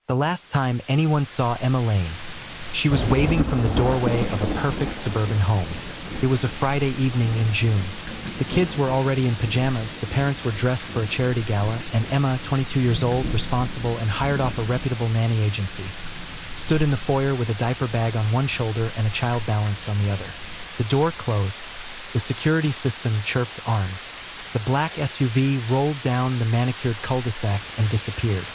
The last time anyone saw Emma Lane, she was waving from the doorway of a perfect suburban home. It was a Friday evening in June. The kids were already in pajamas, the parents were dressed for a charity gala, and Emma, 22 years old, responsible and hired off a reputable nanny agency, stood in the foyer with a diaper bag on one shoulder and a child balanced on the other. The door closed. The security system chirped armed. The black SUV rolled down the manicured cul-de-sac and disappeared.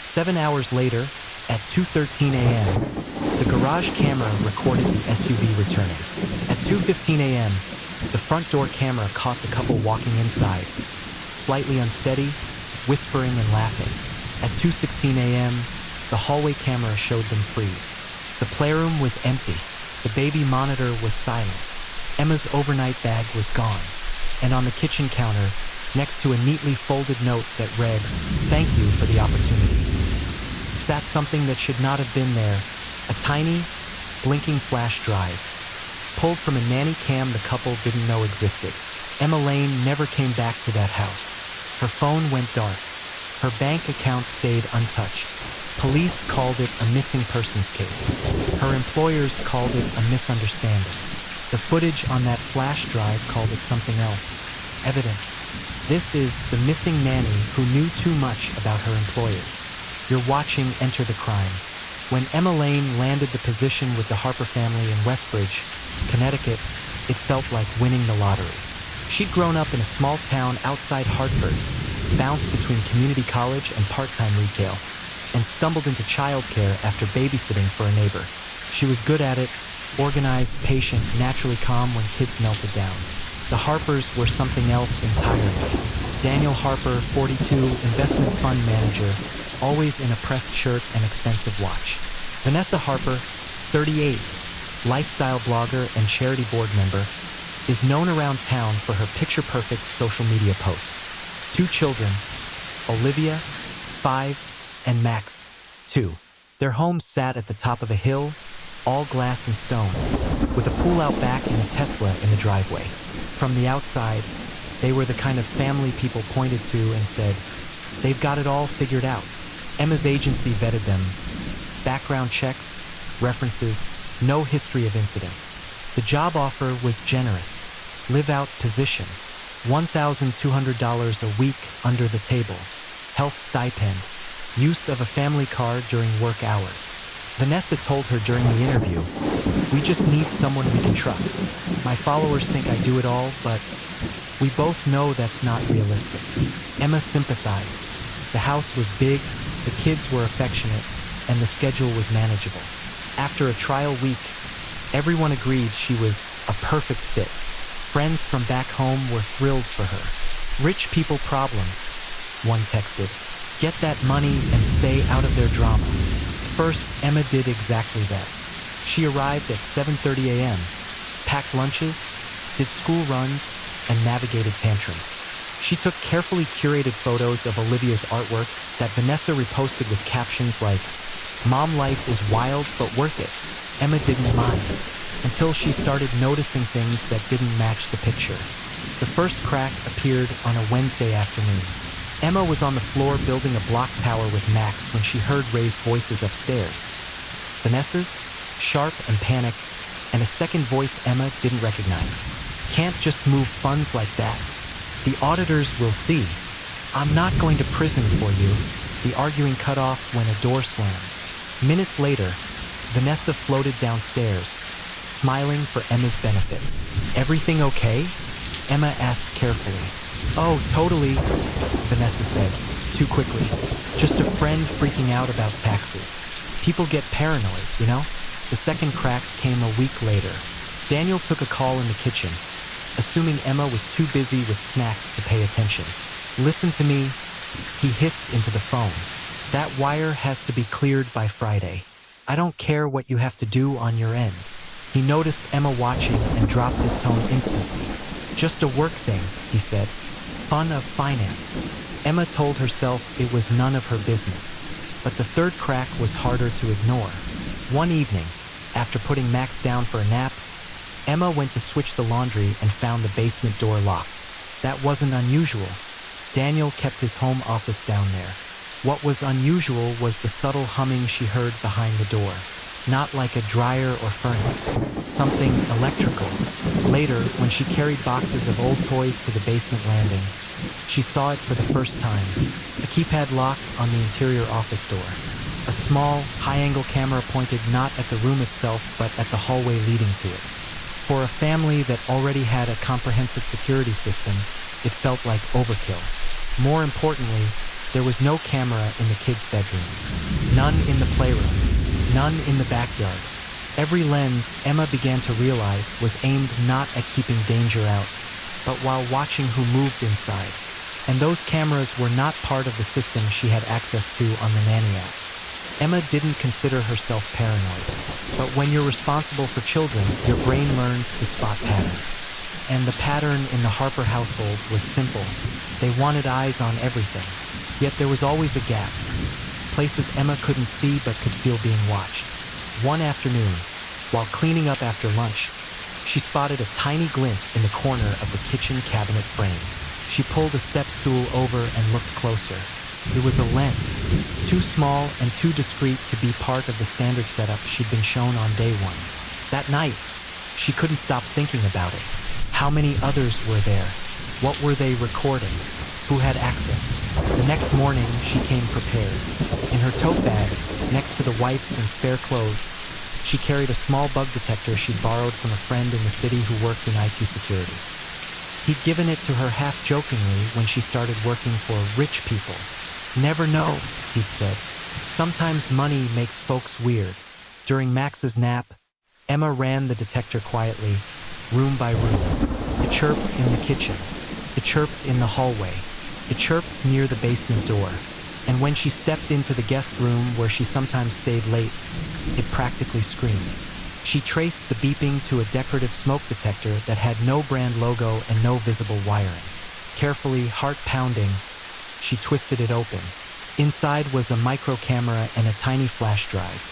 7 hours later, at 2:13 a.m., the garage camera recorded the SUV returning. At 2:15 a.m., the front door camera caught the couple walking inside, slightly unsteady, whispering and laughing. At 2:16 a.m., the hallway camera showed them freeze. The playroom was empty. The baby monitor was silent. Emma's overnight bag was gone. And on the kitchen counter, next to a neatly folded note that read, "Thank you for the opportunity," sat something that should not have been there, a tiny, blinking flash drive, pulled from a nanny cam the couple didn't know existed. Emma Lane never came back to that house. Her phone went dark. Her bank account stayed untouched. Police called it a missing persons case. Her employers called it a misunderstanding. The footage on that flash drive called it something else. Evidence. This is the missing nanny who knew too much about her employers. You're watching Enter the Crime. When Emma Lane landed the position with the Harper family in Westbridge, Connecticut, it felt like winning the lottery. She'd grown up in a small town outside Hartford, bounced between community college and part-time retail, and stumbled into childcare after babysitting for a neighbor. She was good at it, organized, patient, naturally calm when kids melted down. The Harpers were something else entirely. Daniel Harper, 42, investment fund manager, always in a pressed shirt and expensive watch. Vanessa Harper, 38, lifestyle blogger and charity board member, is known around town for her picture-perfect social media posts. 2 children, Olivia, 5, and Max, 2. Their home sat at the top of a hill, all glass and stone, with a pool out back and a Tesla in the driveway. From the outside, they were the kind of family people pointed to and said, "They've got it all figured out." Emma's agency vetted them. Background checks, references, no history of incidents. The job offer was generous. Live-out position, $1,200 a week under the table. Health stipend, use of a family car during work hours. Vanessa told her during the interview, "We just need someone we can trust. My followers think I do it all, but we both know that's not realistic." Emma sympathized. The house was big, the kids were affectionate, and the schedule was manageable. After a trial week, everyone agreed she was a perfect fit. Friends from back home were thrilled for her. "Rich people problems," one texted. "Get that money and stay out of their drama." First, Emma did exactly that. She arrived at 7:30 a.m., packed lunches, did school runs, and navigated tantrums. She took carefully curated photos of Olivia's artwork that Vanessa reposted with captions like, "Mom life is wild but worth it." Emma didn't mind, until she started noticing things that didn't match the picture. The first crack appeared on a Wednesday afternoon. Emma was on the floor building a block tower with Max when she heard raised voices upstairs. Vanessa's, sharp and panicked, and a second voice Emma didn't recognize. "Can't just move funds like that. The auditors will see. I'm not going to prison for you." The arguing cut off when a door slammed. Minutes later, Vanessa floated downstairs, smiling for Emma's benefit. "Everything okay?" Emma asked carefully. "Oh, totally," Vanessa said, too quickly. "Just a friend freaking out about taxes. People get paranoid, you know?" The second crack came a week later. Daniel took a call in the kitchen, assuming Emma was too busy with snacks to pay attention. "Listen to me," he hissed into the phone. "That wire has to be cleared by Friday. I don't care what you have to do on your end." He noticed Emma watching and dropped his tone instantly. "Just a work thing," he said. "Fun of finance." Emma told herself it was none of her business. But the third crack was harder to ignore. One evening, after putting Max down for a nap, Emma went to switch the laundry and found the basement door locked. That wasn't unusual. Daniel kept his home office down there. What was unusual was the subtle humming she heard behind the door. Not like a dryer or furnace, something electrical. Later, when she carried boxes of old toys to the basement landing, she saw it for the first time. A keypad lock on the interior office door. A small, high-angle camera pointed not at the room itself, but at the hallway leading to it. For a family that already had a comprehensive security system, it felt like overkill. More importantly, there was no camera in the kids' bedrooms. None in the playroom. None in the backyard. Every lens, Emma began to realize, was aimed not at keeping danger out, but while watching who moved inside. And those cameras were not part of the system she had access to on the Nanny app. Emma didn't consider herself paranoid, but when you're responsible for children, your brain learns to spot patterns. And the pattern in the Harper household was simple. They wanted eyes on everything, yet there was always a gap. Places Emma couldn't see but could feel being watched. One afternoon, while cleaning up after lunch, she spotted a tiny glint in the corner of the kitchen cabinet frame. She pulled a step stool over and looked closer. It was a lens, too small and too discreet to be part of the standard setup she'd been shown on day one. That night, she couldn't stop thinking about it. How many others were there? What were they recording? Who had access? The next morning, she came prepared. In her tote bag, next to the wipes and spare clothes, she carried a small bug detector she'd borrowed from a friend in the city who worked in IT security. He'd given it to her half-jokingly when she started working for rich people. "Never know," he'd said. "Sometimes money makes folks weird." During Max's nap, Emma ran the detector quietly, room by room. It chirped in the kitchen. It chirped in the hallway. It chirped near the basement door. And when she stepped into the guest room where she sometimes stayed late, it practically screamed. She traced the beeping to a decorative smoke detector that had no brand logo and no visible wiring. Carefully, heart-pounding, she twisted it open. Inside was a micro camera and a tiny flash drive.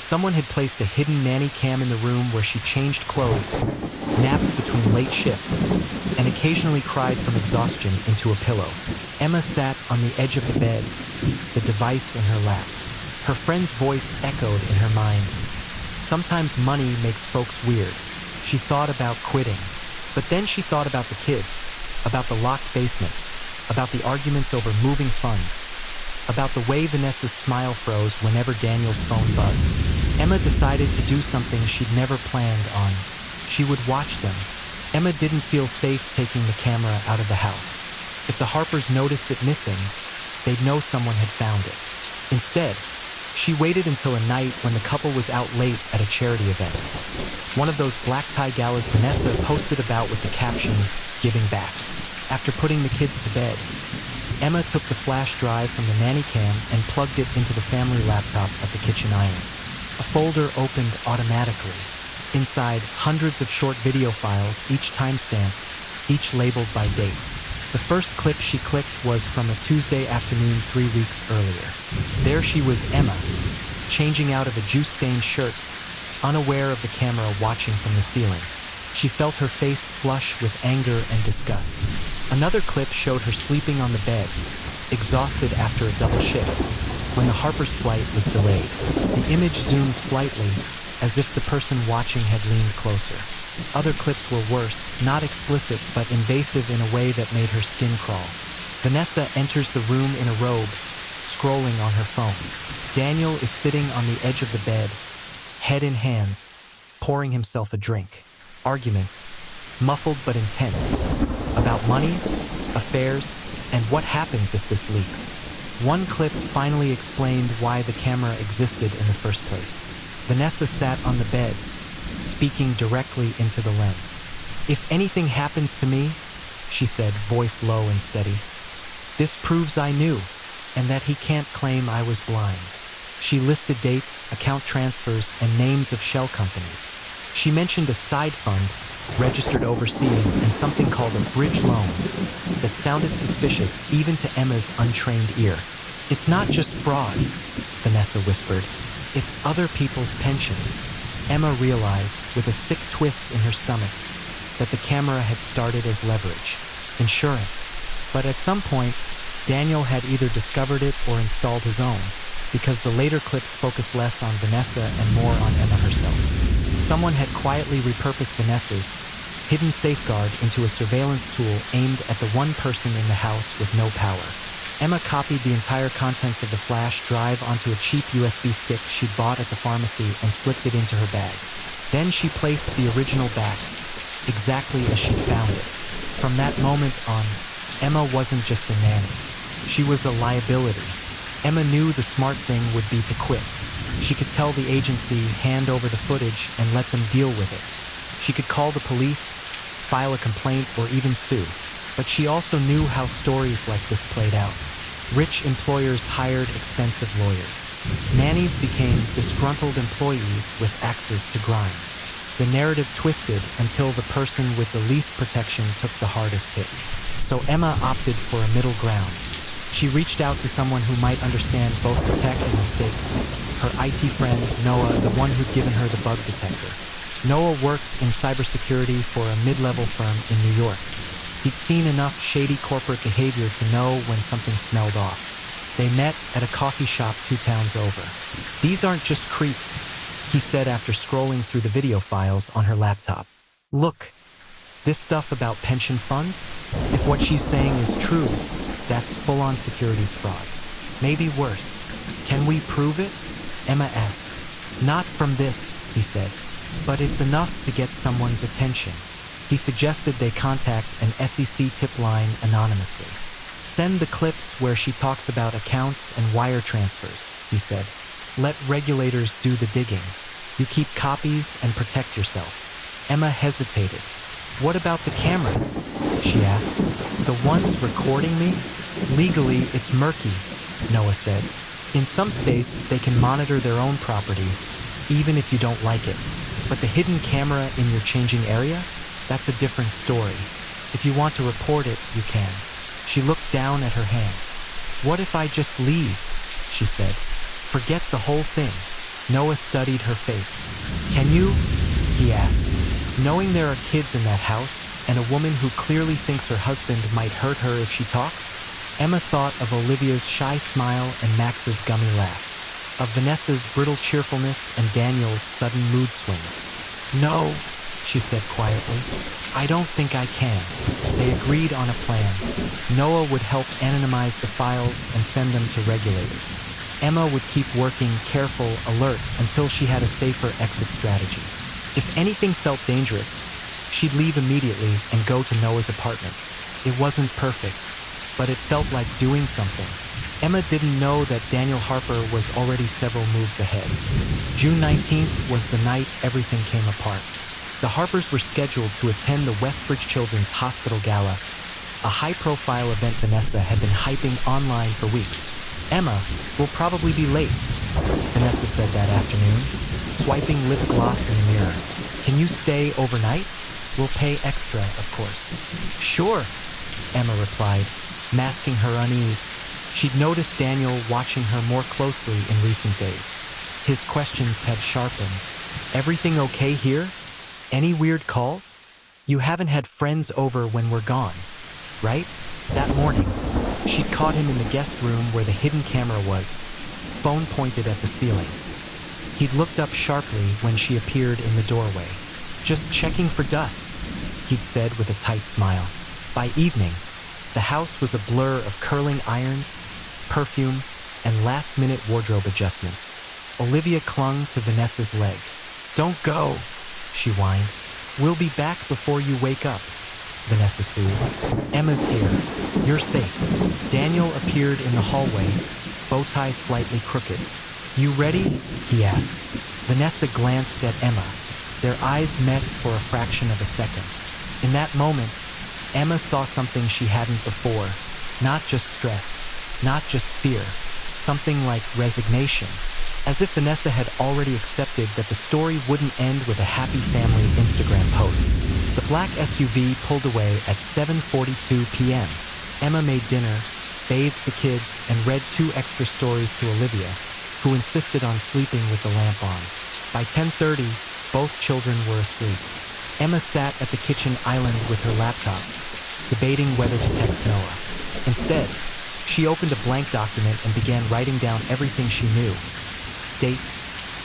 Someone had placed a hidden nanny cam in the room where she changed clothes, napped between late shifts, and occasionally cried from exhaustion into a pillow. Emma sat on the edge of the bed, the device in her lap. Her friend's voice echoed in her mind. Sometimes money makes folks weird. She thought about quitting, but then she thought about the kids, about the locked basement, about the arguments over moving funds, about the way Vanessa's smile froze whenever Daniel's phone buzzed. Emma decided to do something she'd never planned on. She would watch them. Emma didn't feel safe taking the camera out of the house. If the Harpers noticed it missing, they'd know someone had found it. Instead, she waited until a night when the couple was out late at a charity event. One of those black tie galas Vanessa posted about with the caption, "Giving Back." After putting the kids to bed, Emma took the flash drive from the nanny cam and plugged it into the family laptop at the kitchen island. A folder opened automatically. Inside, hundreds of short video files, each timestamped, each labeled by date. The first clip she clicked was from a Tuesday afternoon 3 weeks earlier. There she was, Emma, changing out of a juice-stained shirt, unaware of the camera watching from the ceiling. She felt her face flush with anger and disgust. Another clip showed her sleeping on the bed, exhausted after a double shift, when the Harper's flight was delayed. The image zoomed slightly, as if the person watching had leaned closer. Other clips were worse, not explicit, but invasive in a way that made her skin crawl. Vanessa enters the room in a robe, scrolling on her phone. Daniel is sitting on the edge of the bed, head in hands, pouring himself a drink. Arguments, muffled but intense, about money, affairs, and what happens if this leaks. One clip finally explained why the camera existed in the first place. Vanessa sat on the bed, speaking directly into the lens. "If anything happens to me," she said, voice low and steady, "this proves I knew, and that he can't claim I was blind." She listed dates, account transfers, and names of shell companies. She mentioned a side fund, registered overseas, and something called a bridge loan that sounded suspicious even to Emma's untrained ear. "It's not just fraud," Vanessa whispered. "It's other people's pensions." Emma realized, with a sick twist in her stomach, that the camera had started as leverage, insurance. But at some point, Daniel had either discovered it or installed his own, because the later clips focus less on Vanessa and more on Emma herself. Someone had quietly repurposed Vanessa's hidden safeguard into a surveillance tool aimed at the one person in the house with no power. Emma copied the entire contents of the flash drive onto a cheap USB stick she'd bought at the pharmacy and slipped it into her bag. Then she placed the original back, exactly as she'd found it. From that moment on, Emma wasn't just a nanny. She was a liability. Emma knew the smart thing would be to quit. She could tell the agency hand over the footage and let them deal with it. She could call the police, file a complaint, or even sue. But she also knew how stories like this played out. Rich employers hired expensive lawyers. Nannies became disgruntled employees with axes to grind. The narrative twisted until the person with the least protection took the hardest hit. So Emma opted for a middle ground. She reached out to someone who might understand both the tech and the stakes. Her IT friend, Noah, the one who'd given her the bug detector. Noah worked in cybersecurity for a mid-level firm in New York. He'd seen enough shady corporate behavior to know when something smelled off. They met at a coffee shop 2 towns over. "These aren't just creeps," he said after scrolling through the video files on her laptop. "Look, this stuff about pension funds? If what she's saying is true, that's full-on securities fraud. Maybe worse. Can we prove it?" Emma asked. "Not from this," he said, "but it's enough to get someone's attention." He suggested they contact an SEC tip line anonymously. "Send the clips where she talks about accounts and wire transfers," he said. "Let regulators do the digging. You keep copies and protect yourself." Emma hesitated. "What about the cameras?" she asked. "The ones recording me? Legally, it's murky," Noah said. "In some states, they can monitor their own property, even if you don't like it. But the hidden camera in your changing area? That's a different story. If you want to report it, you can." She looked down at her hands. "What if I just leave?" she said. "Forget the whole thing." Noah studied her face. "Can you?" he asked. Knowing there are kids in that house, and a woman who clearly thinks her husband might hurt her if she talks, Emma thought of Olivia's shy smile and Max's gummy laugh, of Vanessa's brittle cheerfulness and Daniel's sudden mood swings. "No," she said quietly. "I don't think I can." They agreed on a plan. Noah would help anonymize the files and send them to regulators. Emma would keep working careful, alert, until she had a safer exit strategy. If anything felt dangerous, she'd leave immediately and go to Noah's apartment. It wasn't perfect, but it felt like doing something. Emma didn't know that Daniel Harper was already several moves ahead. June 19th was the night everything came apart. The Harpers were scheduled to attend the Westbridge Children's Hospital Gala, a high-profile event Vanessa had been hyping online for weeks. "Emma will probably be late," Vanessa said that afternoon, swiping lip gloss in the mirror. "Can you stay overnight? We'll pay extra, of course." "Sure," Emma replied, masking her unease. She'd noticed Daniel watching her more closely in recent days. His questions had sharpened. "Everything okay here? Any weird calls? You haven't had friends over when we're gone, right?" That morning, she'd caught him in the guest room where the hidden camera was, phone pointed at the ceiling. He'd looked up sharply when she appeared in the doorway. "Just checking for dust," he'd said with a tight smile. By evening, the house was a blur of curling irons, perfume, and last-minute wardrobe adjustments. Olivia clung to Vanessa's leg. "Don't go," she whined. "We'll be back before you wake up," Vanessa soothed. "Emma's here. You're safe." Daniel appeared in the hallway, bow tie slightly crooked. "You ready?" he asked. Vanessa glanced at Emma. Their eyes met for a fraction of a second. In that moment, Emma saw something she hadn't before. Not just stress, not just fear, something like resignation. As if Vanessa had already accepted that the story wouldn't end with a happy family Instagram post. The black SUV pulled away at 7:42 p.m. Emma made dinner, bathed the kids, and read 2 extra stories to Olivia, who insisted on sleeping with the lamp on. By 10:30, both children were asleep. Emma sat at the kitchen island with her laptop, debating whether to text Noah. Instead, She opened a blank document and began writing down everything she knew. Dates,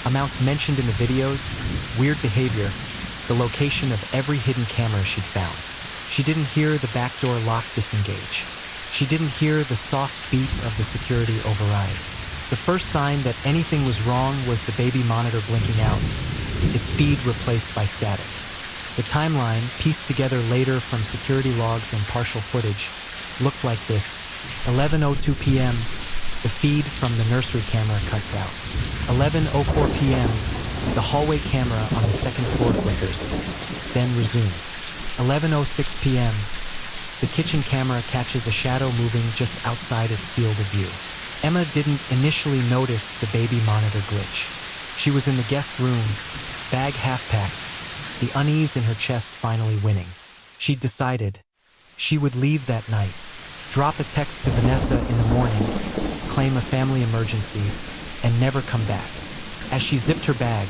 amounts mentioned in the videos, weird behavior, the location of every hidden camera she'd found. She didn't hear the back door lock disengage. She didn't hear the soft beep of the security override. The first sign that anything was wrong was the baby monitor blinking out, its feed replaced by static. The timeline, pieced together later from security logs and partial footage, looked like this. 11:02 p.m., the feed from the nursery camera cuts out. 11:04 p.m., the hallway camera on the second floor flickers, then resumes. 11:06 p.m., the kitchen camera catches a shadow moving just outside its field of view. Emma didn't initially notice the baby monitor glitch. She was in the guest room, bag half-packed, the unease in her chest finally winning. She'd decided she would leave that night, drop a text to Vanessa in the morning, claim a family emergency, and never come back. As she zipped her bag,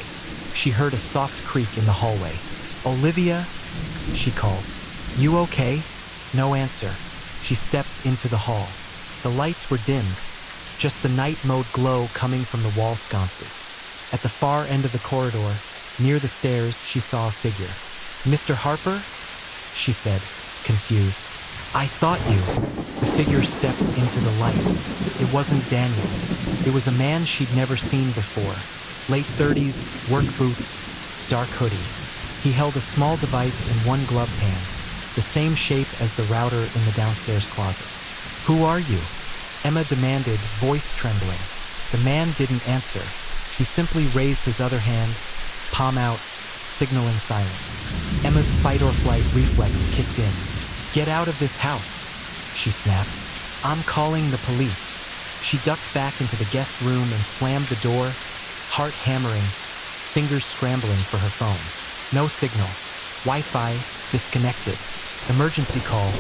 she heard a soft creak in the hallway. "Olivia?" she called. "You okay?" No answer. She stepped into the hall. The lights were dimmed, just the night mode glow coming from the wall sconces. At the far end of the corridor, near the stairs, she saw a figure. "Mr. Harper?" she said, confused. "I thought you." The figure stepped into the light. It wasn't Daniel. It was a man she'd never seen before. Late 30s, work boots, dark hoodie. He held a small device in one gloved hand, the same shape as the router in the downstairs closet. "Who are you?" Emma demanded, voice trembling. The man didn't answer. He simply raised his other hand, palm out, signaling silence. Emma's fight-or-flight reflex kicked in. "Get out of this house," she snapped. "I'm calling the police." She ducked back into the guest room and slammed the door, heart hammering, fingers scrambling for her phone. No signal. Wi-Fi disconnected. Emergency call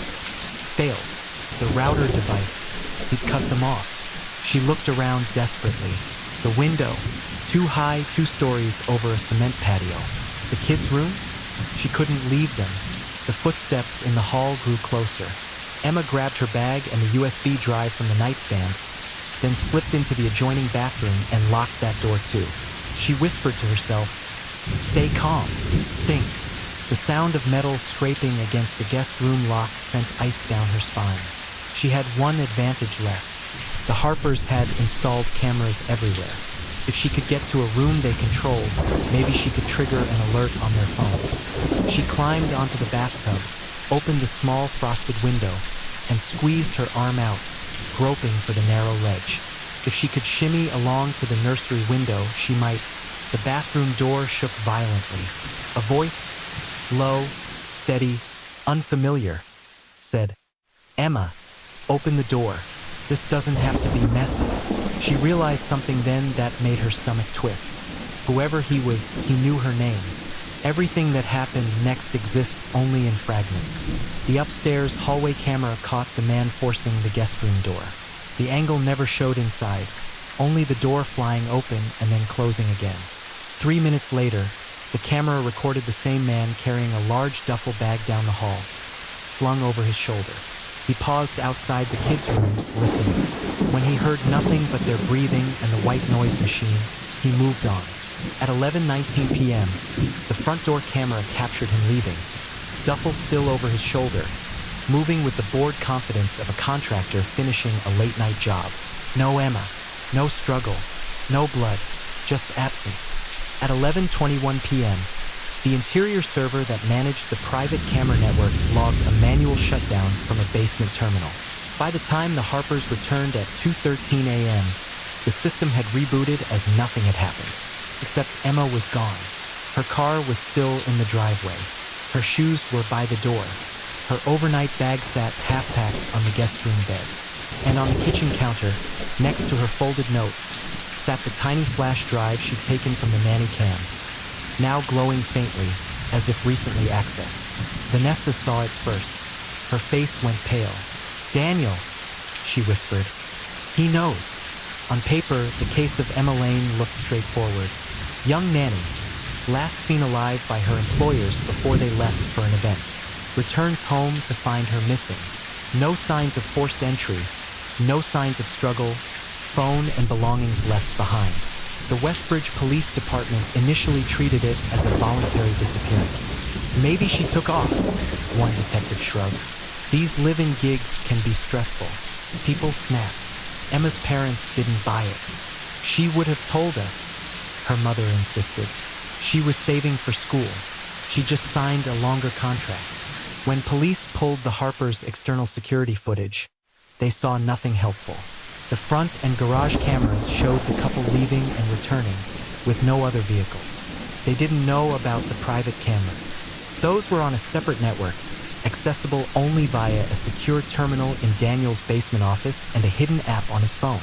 failed. The router device, he'd cut them off. She looked around desperately. The window, too high, 2 stories over a cement patio. The kids' rooms? She couldn't leave them. The footsteps in the hall grew closer. Emma grabbed her bag and the USB drive from the nightstand, then slipped into the adjoining bathroom and locked that door too. She whispered to herself, "Stay calm. Think." The sound of metal scraping against the guest room lock sent ice down her spine. She had one advantage left. The Harpers had installed cameras everywhere. If she could get to a room they controlled, maybe she could trigger an alert on their phones. She climbed onto the bathtub, opened the small frosted window, and squeezed her arm out, groping for the narrow ledge. If she could shimmy along to the nursery window, she might. The bathroom door shook violently. A voice, low, steady, unfamiliar, said, "Emma, open the door. This doesn't have to be messy." She realized something then that made her stomach twist. Whoever he was, he knew her name. Everything that happened next exists only in fragments. The upstairs hallway camera caught the man forcing the guest room door. The angle never showed inside, only the door flying open and then closing again. 3 minutes later, the camera recorded the same man carrying a large duffel bag down the hall, slung over his shoulder. He paused outside the kids' rooms, listening. When he heard nothing but their breathing and the white noise machine, he moved on. At 11:19 p.m., the front door camera captured him leaving, duffel still over his shoulder, moving with the bored confidence of a contractor finishing a late-night job. No Emma, no struggle, no blood, just absence. At 11:21 p.m., the interior server that managed the private camera network logged a manual shutdown from a basement terminal. By the time the Harpers returned at 2:13 a.m., the system had rebooted as nothing had happened. Except Emma was gone. Her car was still in the driveway. Her shoes were by the door. Her overnight bag sat half-packed on the guest room bed. And on the kitchen counter, next to her folded note, sat the tiny flash drive she'd taken from the Nanny cam, now glowing faintly, as if recently accessed. Vanessa saw it first. Her face went pale. "Daniel," she whispered. "He knows." On paper, the case of Emma Lane looked straightforward. Young Nanny, last seen alive by her employers before they left for an event, returns home to find her missing. No signs of forced entry, No signs of struggle, phone and belongings left behind. The Westbridge Police Department initially treated it as a voluntary disappearance. Maybe she took off, one detective shrugged. These living gigs can be stressful. People snap. Emma's parents didn't buy it. She would have told us, her mother insisted. She was saving for school. She just signed a longer contract. When police pulled the Harpers' external security footage, they saw nothing helpful. The front and garage cameras showed the couple leaving and returning, with no other vehicles. They didn't know about the private cameras. Those were on a separate network, accessible only via a secure terminal in Daniel's basement office and a hidden app on his phone.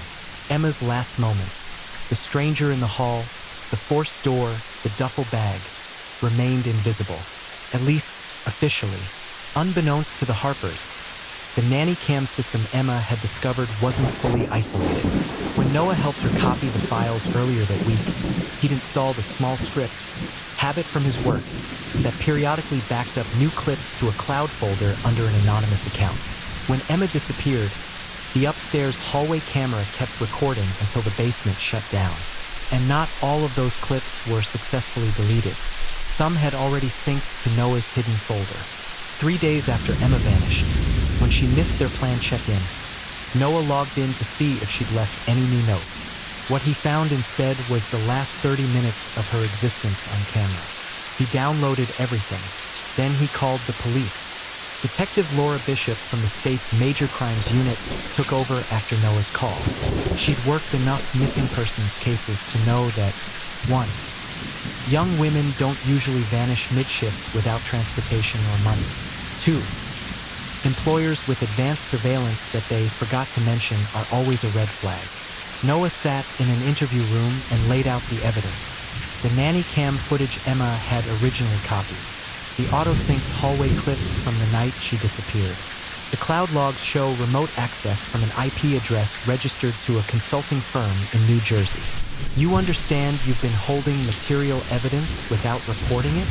Emma's last moments, the stranger in the hall, the forced door, the duffel bag, remained invisible, at least officially. Unbeknownst to the Harpers, the nanny cam system Emma had discovered wasn't fully isolated. When Noah helped her copy the files earlier that week, he'd installed a small script, habit from his work, that periodically backed up new clips to a cloud folder under an anonymous account. When Emma disappeared, the upstairs hallway camera kept recording until the basement shut down. And not all of those clips were successfully deleted. Some had already synced to Noah's hidden folder. 3 days after Emma vanished, when she missed their planned check-in, Noah logged in to see if she'd left any new notes. What he found instead was the last 30 minutes of her existence on camera. He downloaded everything. Then he called the police. Detective Laura Bishop from the state's Major Crimes Unit took over after Noah's call. She'd worked enough missing persons cases to know that 1. Young women don't usually vanish mid-shift without transportation or money. 2. Employers with advanced surveillance that they forgot to mention are always a red flag. Noah sat in an interview room and laid out the evidence. The nanny cam footage Emma had originally copied. The auto-synced hallway clips from the night she disappeared. The cloud logs show remote access from an IP address registered to a consulting firm in New Jersey. You understand you've been holding material evidence without reporting it?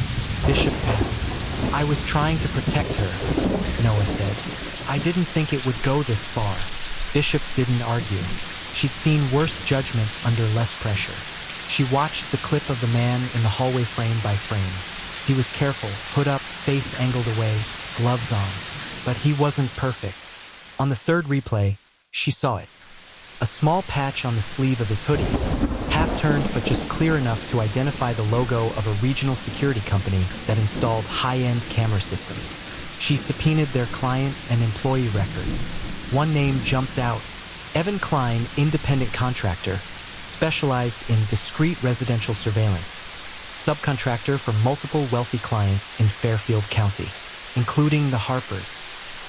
Bishop asked. I was trying to protect her, Noah said. I didn't think it would go this far. Bishop didn't argue. She'd seen worse judgment under less pressure. She watched the clip of the man in the hallway frame by frame. He was careful, hood up, face angled away, gloves on. But he wasn't perfect. On the third replay, she saw it. A small patch on the sleeve of his hoodie, half-turned but just clear enough to identify the logo of a regional security company that installed high-end camera systems. She subpoenaed their client and employee records. One name jumped out. Evan Klein, independent contractor, specialized in discrete residential surveillance, subcontractor for multiple wealthy clients in Fairfield County, including the Harpers.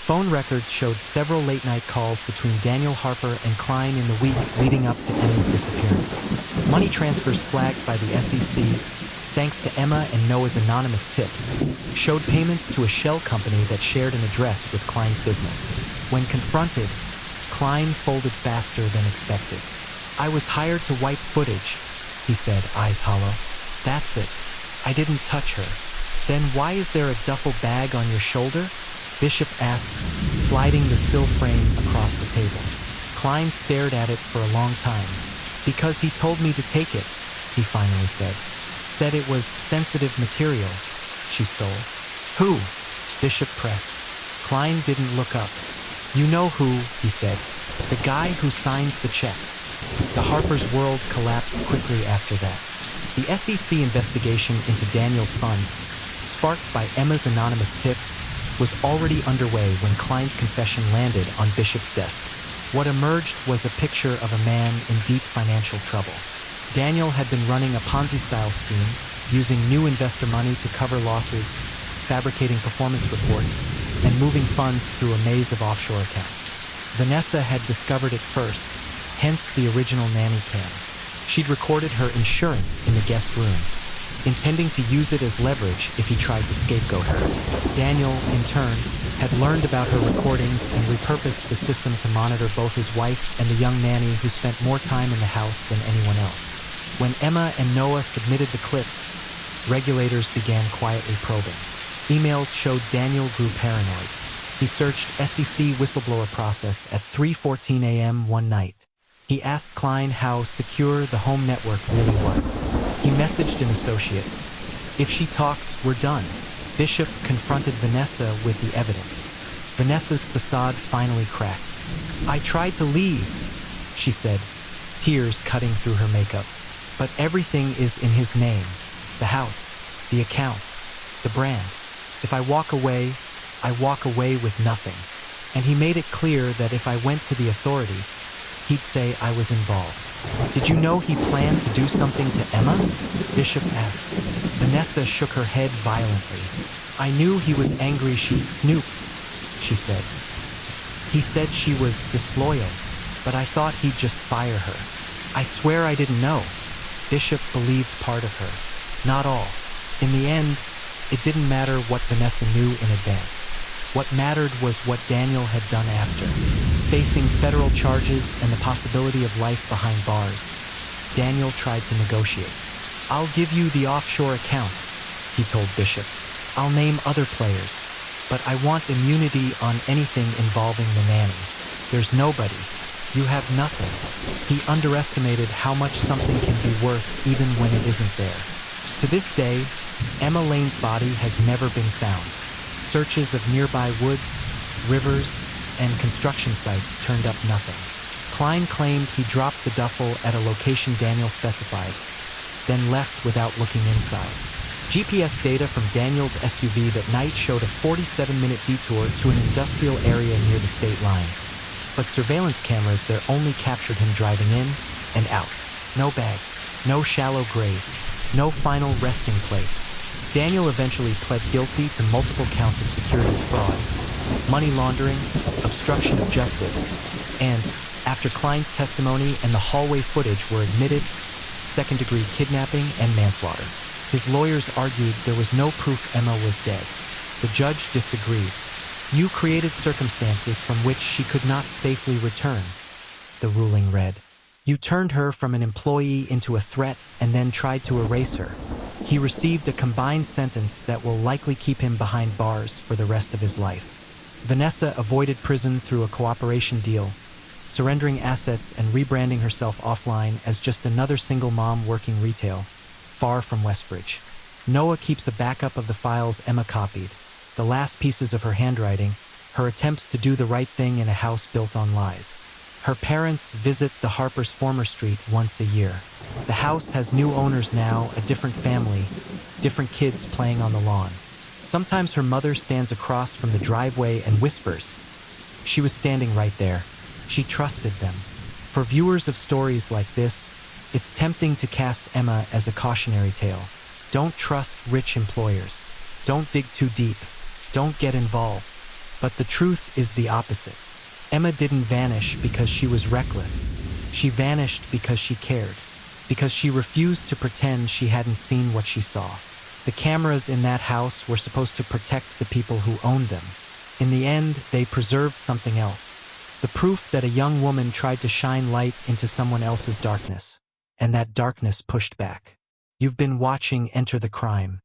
Phone records showed several late-night calls between Daniel Harper and Klein in the week leading up to Emma's disappearance. Money transfers flagged by the SEC, thanks to Emma and Noah's anonymous tip, showed payments to a shell company that shared an address with Klein's business. When confronted, Klein folded faster than expected. I was hired to wipe footage, he said, eyes hollow. That's it. I didn't touch her. Then why is there a duffel bag on your shoulder? Bishop asked, sliding the still frame across the table. Klein stared at it for a long time. Because he told me to take it, he finally said. Said it was sensitive material. She stole. Who? Bishop pressed. Klein didn't look up. You know who, he said. The guy who signs the checks. The Harper's world collapsed quickly after that. The SEC investigation into Daniel's funds, sparked by Emma's anonymous tip, was already underway when Klein's confession landed on Bishop's desk. What emerged was a picture of a man in deep financial trouble. Daniel had been running a Ponzi-style scheme, using new investor money to cover losses, fabricating performance reports, and moving funds through a maze of offshore accounts. Vanessa had discovered it first, hence the original nanny cam. She'd recorded her insurance in the guest room, intending to use it as leverage if he tried to scapegoat her. Daniel, in turn, had learned about her recordings and repurposed the system to monitor both his wife and the young nanny who spent more time in the house than anyone else. When Emma and Noah submitted the clips, regulators began quietly probing. Emails showed Daniel grew paranoid. He searched SEC whistleblower process at 3:14 a.m. one night. He asked Klein how secure the home network really was. He messaged an associate. If she talks, we're done. Bishop confronted Vanessa with the evidence. Vanessa's facade finally cracked. I tried to leave, she said, tears cutting through her makeup. But everything is in his name. The house, the accounts, the brand. If I walk away, I walk away with nothing. And he made it clear that if I went to the authorities, he'd say I was involved. Did you know he planned to do something to Emma? Bishop asked. Vanessa shook her head violently. I knew he was angry she snooped, she said. He said she was disloyal, but I thought he'd just fire her. I swear I didn't know. Bishop believed part of her, not all. In the end, it didn't matter what Vanessa knew in advance. What mattered was what Daniel had done after. Facing federal charges and the possibility of life behind bars, Daniel tried to negotiate. I'll give you the offshore accounts, he told Bishop. I'll name other players, but I want immunity on anything involving the nanny. There's nobody. You have nothing. He underestimated how much something can be worth even when it isn't there. To this day, Emma Lane's body has never been found. Searches of nearby woods, rivers, and construction sites turned up nothing. Klein claimed he dropped the duffel at a location Daniel specified, then left without looking inside. GPS data from Daniel's SUV that night showed a 47-minute detour to an industrial area near the state line. But surveillance cameras there only captured him driving in and out. No bag, no shallow grave, no final resting place. Daniel eventually pled guilty to multiple counts of securities fraud, money laundering, obstruction of justice, and, after Klein's testimony and the hallway footage were admitted, second-degree kidnapping and manslaughter. His lawyers argued there was no proof Emma was dead. The judge disagreed. You created circumstances from which she could not safely return, the ruling read. You turned her from an employee into a threat and then tried to erase her. He received a combined sentence that will likely keep him behind bars for the rest of his life. Vanessa avoided prison through a cooperation deal, surrendering assets and rebranding herself offline as just another single mom working retail, far from Westbridge. Noah keeps a backup of the files Emma copied, the last pieces of her handwriting, her attempts to do the right thing in a house built on lies. Her parents visit the Harper's former street once a year. The house has new owners now, a different family, different kids playing on the lawn. Sometimes her mother stands across from the driveway and whispers. She was standing right there. She trusted them. For viewers of stories like this, it's tempting to cast Emma as a cautionary tale. Don't trust rich employers. Don't dig too deep. Don't get involved. But the truth is the opposite. Emma didn't vanish because she was reckless. She vanished because she cared. Because she refused to pretend she hadn't seen what she saw. The cameras in that house were supposed to protect the people who owned them. In the end, they preserved something else. The proof that a young woman tried to shine light into someone else's darkness. And that darkness pushed back. You've been watching Enter the Crime.